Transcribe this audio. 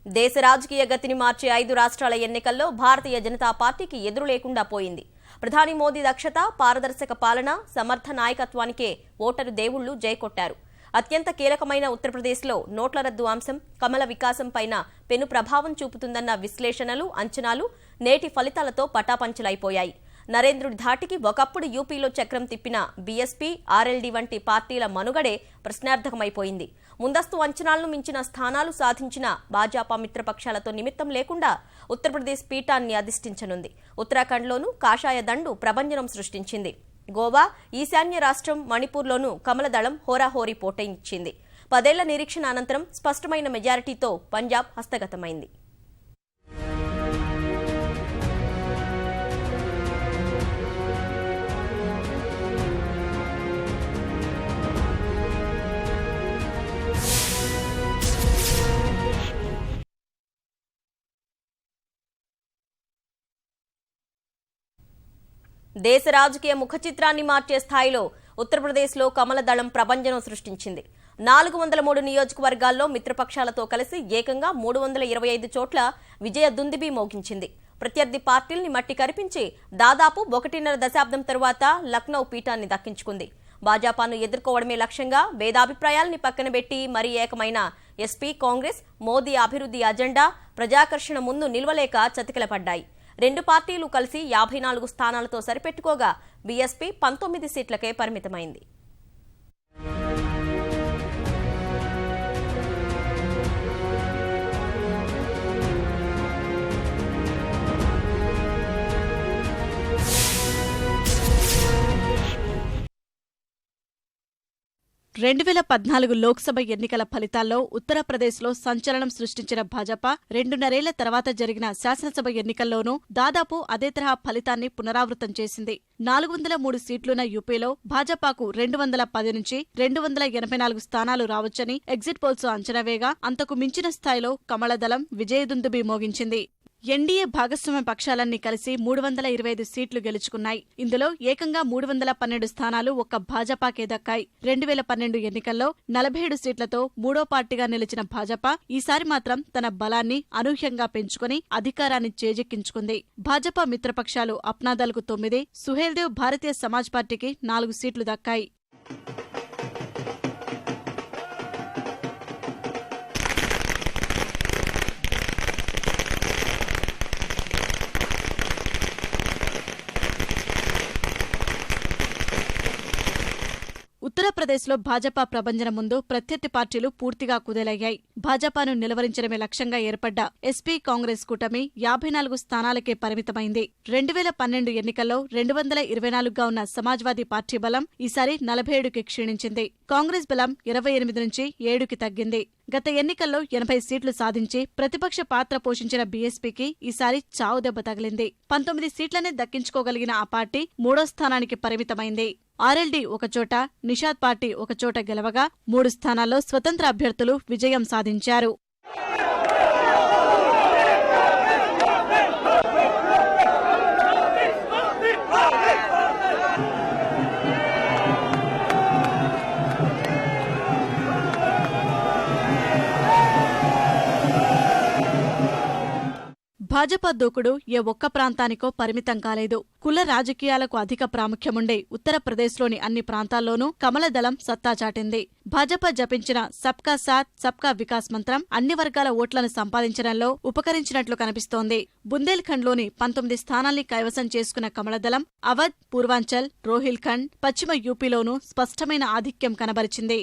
దేశ రాజకీయ గతిని మార్చే 5 రాష్ట్రాల ఎన్నికల్లో భారతీయ జనతా పార్టీకి ఎదురు లేకుండా పోయింది. ప్రధాని మోదీ దక్షత, పారదర్శక పాలన, సమర్థ నాయకత్వానికే ఓటరు దేవుళ్లు జైకొట్టారు. అత్యంత కీలకమైన ఉత్తరప్రదేశ్లో నోట్ల రద్దు అంశం కమల వికాసం పైన పెను ప్రభావం చూపుతుందన్న విశ్లేషణలు, అంచనాలు నేటి ఫలితాలతో పటాపంచలైపోయాయి. నరేంద్రుడి ధాటికి ఒకప్పుడు యూపీలో చక్రం తిప్పిన బీఎస్పీ, ఆర్ఎల్డీ వంటి పార్టీల మనుగడే ప్రశ్నార్థకమైపోయింది. ముందస్తు అంచనాలను మించిన స్థానాలు సాధించిన భాజపా మిత్రపక్షాలతో నిమిత్తం లేకుండా ఉత్తరప్రదేశ్ పీఠాన్ని అధిష్ఠించనుంది. ఉత్తరాఖండ్లోనూ కాషాయ దండు ప్రభంజనం సృష్టించింది. గోవా, ఈశాన్య రాష్ట్రం మణిపూర్లోనూ కమలదళం హోరాహోరీ పోటైచ్చింది. 10 ఏళ్ల నిరీక్షణ అనంతరం స్పష్టమైన మెజారిటీతో పంజాబ్ హస్తగతమైంది. దేశ రాజకీయ ముఖ చిత్రాన్ని మార్చే స్థాయిలో ఉత్తరప్రదేశ్లో కమలదళం ప్రభంజనం సృష్టించింది. 403 నియోజకవర్గాల్లో మిత్రపక్షాలతో కలిసి ఏకంగా 325 చోట్ల విజయ దుందుబి మోగించింది. ప్రత్యర్థి పార్టీల్ని మట్టి కరిపించి దాదాపు 1.5 దశాబ్దం తరువాత లక్నో పీఠాన్ని దక్కించుకుంది. భాజపాను ఎదుర్కోవడమే లక్ష్యంగా భేదాభిప్రాయాల్ని పక్కనబెట్టి మరీ ఏకమైన ఎస్పీ, కాంగ్రెస్, మోదీ అభివృద్ధి అజెండా, ప్రజాకర్షణ ముందు నిల్వలేక చతికిలపడ్డాయి. 2 పార్టీలు కలిసి 54 స్థానాలతో సరిపెట్టుకోగా బీఎస్పీ 19 సీట్లకే పరిమితమైంది. లోక్సభ ఎన్నికల ఫలితాల్లో ఉత్తరప్రదేశ్లో సంచలనం సృష్టించిన భాజపా 2.5 ఏళ్ల తర్వాత జరిగిన శాసనసభ ఎన్నికల్లోనూ దాదాపు అదే తరహా ఫలితాన్ని పునరావృతం చేసింది. 403 సీట్లున్న యూపీలో భాజపాకు 210 నుంచి 284 స్థానాలు రావచ్చని ఎగ్జిట్ పోల్స్ అంచనా వేగా అంతకు మించిన స్థాయిలో కమలదళం విజయదుందుబి మోగించింది. ఎన్డీఏ భాగస్వామ్య పక్షాలన్నీ కలిసి 325 సీట్లు గెలుచుకున్నాయి. ఇందులో ఏకంగా 312 స్థానాలు ఒక్క భాజపాకే దక్కాయి. 2012 ఎన్నికల్లో 47 సీట్లతో మూడో పార్టీగా నిలిచిన భాజపా ఈసారి మాత్రం తన బలాన్ని అనూహ్యంగా పెంచుకుని అధికారాన్ని చేజెక్కించుకుంది. భాజపా మిత్రపక్షాలు అప్నాదళ్కు 9, సుహేల్దేవ్ భారతీయ సమాజ్ పార్టీకి 4 సీట్లు దక్కాయి. ఉత్తరప్రదేశ్లో భాజపా ప్రభంజనం ముందు ప్రత్యర్థి పార్టీలు పూర్తిగా కుదేలయ్యాయి. భాజపాను నిలవరించడమే లక్ష్యంగా ఏర్పడ్డ ఎస్పీ, కాంగ్రెస్ కూటమి 54 స్థానాలకే పరిమితమైంది. 2012 ఎన్నికల్లో 224గా ఉన్న సమాజ్వాదీ పార్టీ బలం ఈసారి 47కి క్షీణించింది. కాంగ్రెస్ బలం 28 నుంచి 7కి తగ్గింది. గత ఎన్నికల్లో 80 సీట్లు సాధించి ప్రతిపక్ష పాత్ర పోషించిన బీఎస్పీకి ఈసారి చావుదెబ్బ తగిలింది. 19 సీట్లనే దక్కించుకోగలిగిన ఆ పార్టీ 3వ స్థానానికి పరిమితమైంది. ఆర్ఎల్డీ ఒకచోట, నిషాద్ పార్టీ ఒకచోట గెలవగా 3 స్థానాల్లో స్వతంత్ర అభ్యర్థులు విజయం సాధించారు. భాజపా దూకుడు ఏ ఒక్క ప్రాంతానికో పరిమితం కాలేదు. కుల రాజకీయాలకు అధిక ప్రాముఖ్యముండే ఉత్తరప్రదేశ్లోని అన్ని ప్రాంతాల్లోనూ కమలదళం సత్తా చాటింది. భాజపా జపించిన సబ్కా సాథ్, సబ్కా వికాస్ మంత్రం అన్ని వర్గాల ఓట్లను సంపాదించడంలో ఉపకరించినట్లు కనిపిస్తోంది. బుందేల్ఖండ్లోని 19 స్థానాల్ని కైవసం చేసుకున్న కమలదళం అవధ్, పూర్వాంచల్, రోహిల్ఖండ్, పశ్చిమ యూపీలోనూ స్పష్టమైన ఆధిక్యం కనబరిచింది.